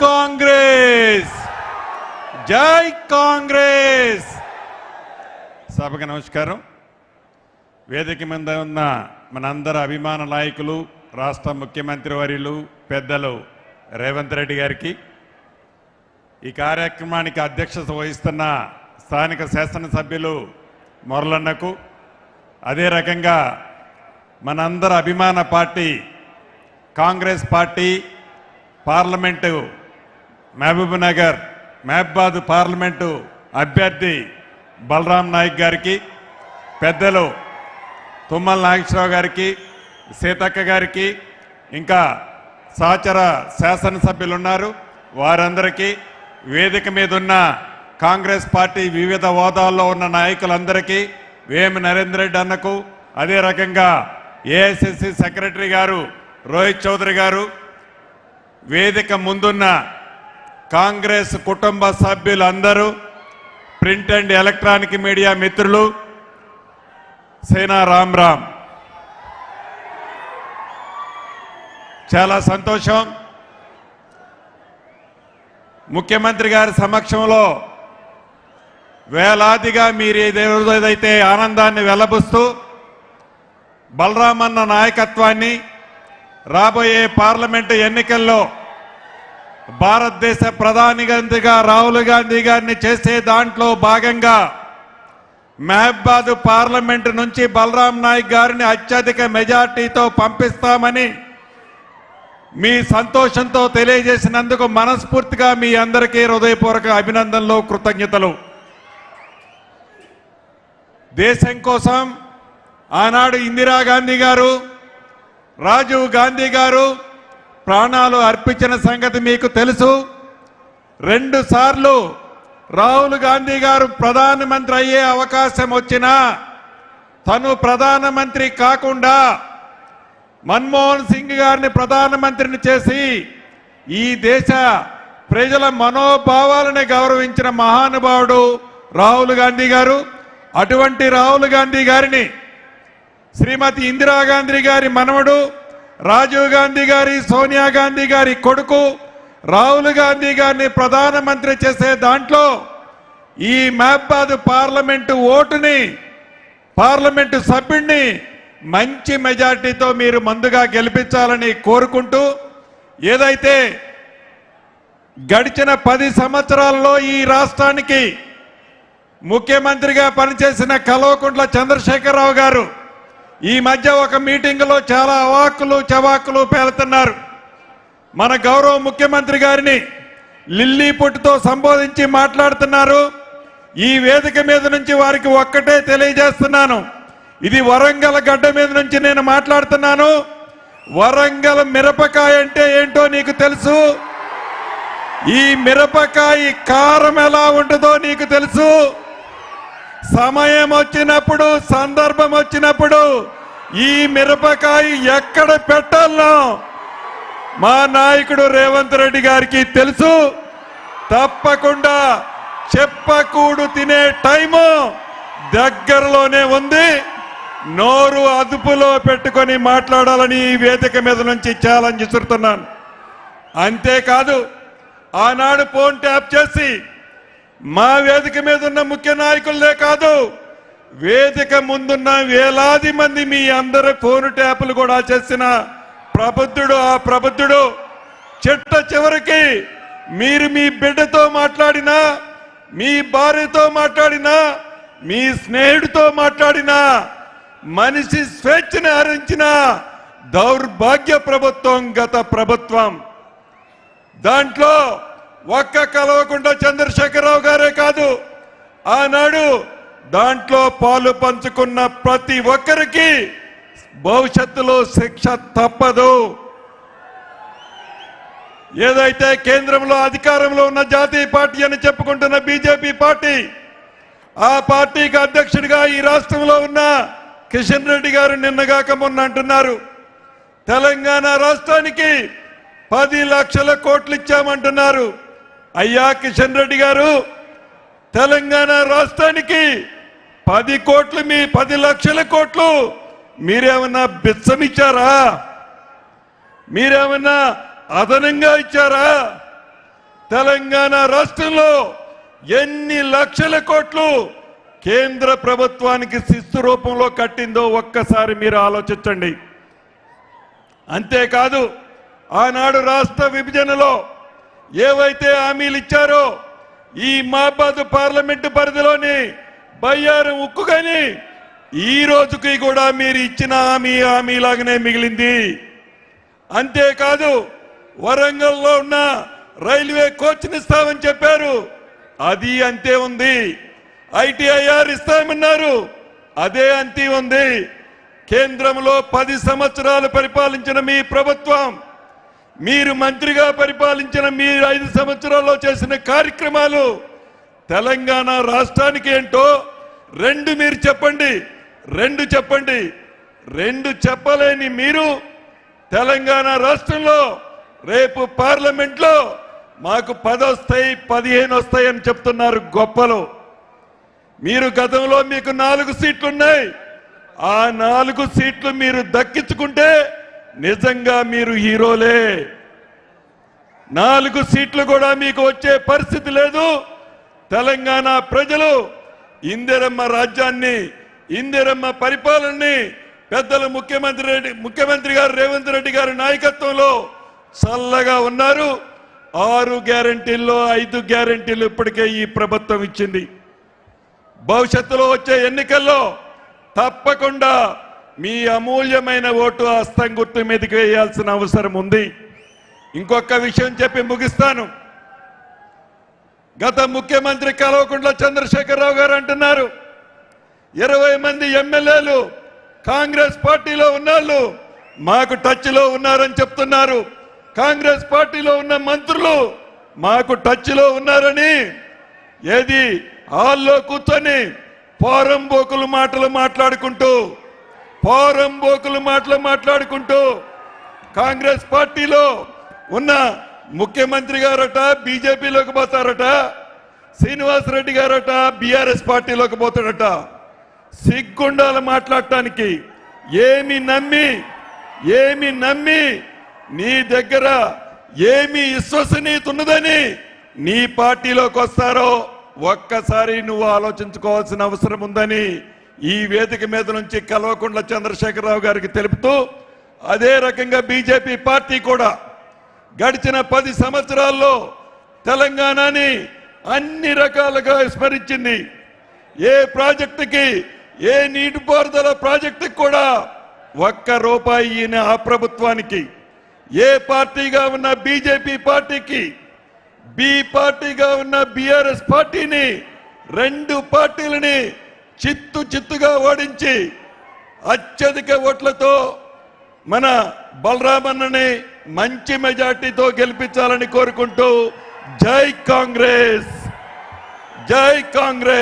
కాంగ్రెస్, జై కాంగ్రెస్. సభకు నమస్కారం. వేదిక మీద ఉన్న మనందరి అభిమాన నాయకులు, రాష్ట్ర ముఖ్యమంత్రి వర్యులు పెద్దలు రేవంత్ రెడ్డి గారికి, ఈ కార్యక్రమానికి అధ్యక్షత వహిస్తున్న స్థానిక శాసనసభ్యులు మొరలన్నకు, అదే రకంగా మనందరి అభిమాన party Congress party parliament Mahabubnagar మహబాద్ పార్లమెంటు అభ్యర్థి బలరాం నాయక్ గారికి, పెద్దలు తుమ్మల నాగేశ్వరరావు గారికి, సీతక్క గారికి, ఇంకా సహచర శాసనసభ్యులు ఉన్నారు వారందరికీ, వేదిక మీద ఉన్న కాంగ్రెస్ పార్టీ వివిధ హోదాల్లో ఉన్న నాయకులందరికీ, వేమి నరేంద్ర రెడ్డి అన్నకు, అదే రకంగా ఏఐసిసి సెక్రటరీ గారు రోహిత్ చౌదరి గారు, వేదిక ముందున్న కాంగ్రెస్ కుటుంబ సభ్యులందరూ, ప్రింట్ అండ్ ఎలక్ట్రానిక్ మీడియా మిత్రులు, సేనా రామ్ రామ్. చాలా సంతోషం. ముఖ్యమంత్రి గారి సమక్షంలో వేలాదిగా మీరు ఏదైతే ఆనందాన్ని వెల్లబుస్తూ బలరామన్న నాయకత్వాన్ని రాబోయే పార్లమెంటు ఎన్నికల్లో భారతదేశ ప్రధానిగా రాహుల్ గాంధీ గారిని చేసే దాంట్లో భాగంగా మహబాద్ పార్లమెంటు నుంచి బలరాం నాయక్ గారిని అత్యధిక మెజార్టీతో పంపిస్తామని మీ సంతోషంతో తెలియజేసినందుకు మనస్ఫూర్తిగా మీ అందరికీ హృదయపూర్వక అభినందనలు, కృతజ్ఞతలు. దేశం కోసం ఆనాడు ఇందిరాగాంధీ గారు, రాజీవ్ గాంధీ గారు ప్రాణాలు అర్పించిన సంగతి మీకు తెలుసు. 2 సార్లు రాహుల్ గాంధీ గారు ప్రధానమంత్రి అయ్యే అవకాశం వచ్చినా తను ప్రధానమంత్రి కాకుండా మన్మోహన్ సింగ్ గారిని ప్రధానమంత్రిని చేసి ఈ దేశ ప్రజల మనోభావాలను గౌరవించిన మహానుభావుడు రాహుల్ గాంధీ గారు. అటువంటి రాహుల్ గాంధీ గారిని శ్రీమతి ఇందిరాగాంధీ గారి మనవడు, రాజీవ్ గాంధీ గారి, సోనియా గాంధీ గారి కొడుకు రాహుల్ గాంధీ గారిని ప్రధానమంత్రి చేసే దాంట్లో ఈ మహబాద్ పార్లమెంటు ఓటుని, పార్లమెంటు సభ్యుడిని మంచి మెజార్టీతో మీరు ముందుగా గెలిపించాలని కోరుకుంటూ, ఏదైతే గడిచిన 10 సంవత్సరాల్లో ఈ రాష్ట్రానికి ముఖ్యమంత్రిగా పనిచేసిన కల్వకుంట్ల చంద్రశేఖరరావు గారు ఈ మధ్య ఒక మీటింగ్లో చాలా అవాక్కులు చవాకులు పేలుతున్నారు. మన గౌరవ ముఖ్యమంత్రి గారిని లిల్లీ పుట్టుతో సంబోధించి మాట్లాడుతున్నారు. ఈ వేదిక మీద నుంచి వారికి ఒక్కటే తెలియజేస్తున్నాను, ఇది వరంగల్ గడ్డ మీద నుంచి నేను మాట్లాడుతున్నాను. వరంగల్ మిరపకాయ అంటే ఏంటో నీకు తెలుసు, ఈ మిరపకాయ కారం ఎలా ఉంటుందో నీకు తెలుసు. సమయం వచ్చినప్పుడు, సందర్భం వచ్చినప్పుడు ఈ మిరపకాయ ఎక్కడ పెట్టాలో మా నాయకుడు రేవంత్ రెడ్డి గారికి తెలుసు. తప్పకుండా చెప్పకూడు తినే టైము దగ్గరలోనే ఉంది. నోరు అదుపులో పెట్టుకొని మాట్లాడాలని ఈ వేదిక మీద నుంచి ఛాలెంజ్ ఇస్తున్నాను. అంతేకాదు, ఆనాడు ఫోన్ ట్యాప్ చేసి మా వేదిక మీద ఉన్న ముఖ్య నాయకులే కాదు, వేదిక ముందున్న వేలాది మంది మీ అందరి ఫోన్ ట్యాపులు కూడా చేసిన ప్రబుద్ధుడు. ఆ ప్రబుద్ధుడు చిట్ట చివరికి మీరు మీ బిడ్డతో మాట్లాడినా, మీ భార్యతో మాట్లాడినా, మీ స్నేహితుడితో మాట్లాడినా మనిషి స్వేచ్ఛను హరించిన దౌర్భాగ్య ప్రభుత్వం గత ప్రభుత్వం. దాంట్లో ఒక్క కల్వకుంట్ల చంద్రశేఖరరావు గారే కాదు, ఆనాడు దాంట్లో పాలు పంచుకున్న ప్రతి ఒక్కరికి భవిష్యత్తులో శిక్ష తప్పదు. ఏదైతే కేంద్రంలో అధికారంలో ఉన్న జాతీయ పార్టీ అని చెప్పుకుంటున్న బీజేపీ పార్టీ, ఆ పార్టీకి అధ్యక్షుడిగా ఈ రాష్ట్రంలో ఉన్న కిషన్ రెడ్డి గారు నిన్నగాక మొన్న అంటున్నారు, తెలంగాణ రాష్ట్రానికి 10 లక్షల కోట్లు ఇచ్చామంటున్నారు. అయ్యా కిషన్ రెడ్డి గారు, తెలంగాణ రాష్ట్రానికి 10 కోట్లు, మీ 10 లక్షల కోట్లు మీరేమన్నా బిచ్చమిచ్చారా? మీరేమన్నా అదనంగా ఇచ్చారా? తెలంగాణ రాష్ట్రంలో ఎన్ని లక్షల కోట్లు కేంద్ర ప్రభుత్వానికి శిస్తు రూపంలో కట్టిందో ఒక్కసారి మీరు ఆలోచించండి. అంతేకాదు ఆనాడు రాష్ట్ర విభజనలో ఏవైతే హామీలు ఇచ్చారో ఈ మహబాద్ పార్లమెంటు పరిధిలోని బయ్యారం ఉక్కు కానీ ఈ రోజుకి కూడా మీరు ఇచ్చిన హామీలాగానే మిగిలింది. అంతేకాదు వరంగల్లో ఉన్న రైల్వే కోచ్ని ఇస్తామని చెప్పారు, అది అంతే ఉంది. ITIR ఇస్తామన్నారు, అదే అంతే ఉంది. కేంద్రంలో 10 సంవత్సరాలు పరిపాలించిన మీ ప్రభుత్వం, మీరు మంత్రిగా పరిపాలించిన మీ 5 సంవత్సరాల్లో చేసిన కార్యక్రమాలు తెలంగాణ రాష్ట్రానికి ఏంటో మీరు చెప్పండి. 2 చెప్పలేని మీరు తెలంగాణ రాష్ట్రంలో రేపు పార్లమెంట్లో మాకు 10 వస్తాయి 15 వస్తాయి అని చెప్తున్నారు గొప్పలు. మీరు గతంలో మీకు 4 సీట్లు ఉన్నాయి, ఆ 4 సీట్లు మీరు దక్కించుకుంటే నిజంగా మీరు హీరోలే. 4 సీట్లు కూడా మీకు వచ్చే పరిస్థితి లేదు. తెలంగాణ ప్రజలు ఇందిరమ్మ రాజ్యాన్ని, ఇందిరమ్మ పరిపాలనని పెద్దలు ముఖ్యమంత్రి గారు రేవంత్ రెడ్డి గారి నాయకత్వంలో చల్లగా ఉన్నారు. 6 గ్యారెంటీల్లో 5 గ్యారెంటీలు ఇప్పటికే ఈ ప్రభుత్వం ఇచ్చింది. భవిష్యత్తులో వచ్చే ఎన్నికల్లో తప్పకుండా మీ అమూల్యమైన ఓటు హస్తం గుర్తు మీదకి వేయాల్సిన అవసరం ఉంది. ఇంకొక విషయం చెప్పి ముగిస్తాను. గత ముఖ్యమంత్రి కల్వకుంట్ల చంద్రశేఖరరావు గారు అంటున్నారు 20 మంది ఎమ్మెల్యేలు కాంగ్రెస్ పార్టీలో ఉన్నాళ్ళు మాకు టచ్లో ఉన్నారని చెప్తున్నారు. కాంగ్రెస్ పార్టీలో ఉన్న మంత్రులు మాకు టచ్లో ఉన్నారని ఏది హాల్లో కూర్చొని పోరంబోకులు మాటలు మాట్లాడుకుంటూ కాంగ్రెస్ పార్టీలో ఉన్న ముఖ్యమంత్రి గారట బీజేపీలోకి పోతారట, శ్రీనివాసరెడ్డి గారట బీఆర్ఎస్ పార్టీలోకి పోతాడట. సిగ్గుండాలు మాట్లాడటానికి. ఏమి నమ్మి నీ దగ్గర ఏమి విశ్వసనీయత ఉన్నదని నీ పార్టీలోకి వస్తారో ఒక్కసారి నువ్వు ఆలోచించుకోవాల్సిన అవసరం ఉందని ఈ వేదిక మీద నుంచి కల్వకుంట్ల చంద్రశేఖరరావు గారికి తెలుపుతూ, అదే రకంగా బీజేపీ పార్టీ కూడా గడిచిన 10 సంవత్సరాల్లో తెలంగాణని అన్ని రకాలుగా విస్మరించింది. ఏ ప్రాజెక్టుకి, ఏ నీటిపారుదల ప్రాజెక్టుకి కూడా ₹1 ఆ ప్రభుత్వానికి, ఏ పార్టీగా ఉన్న బీజేపీ పార్టీకి, బి పార్టీగా ఉన్న బీఆర్ఎస్ పార్టీని 2 పార్టీలని చిత్తుగా ఓడించి అత్యధిక ఓట్లతో మన బలరామన్నని మంచి మెజార్టీతో గెలిపించాలని కోరుకుంటూ జై కాంగ్రెస్.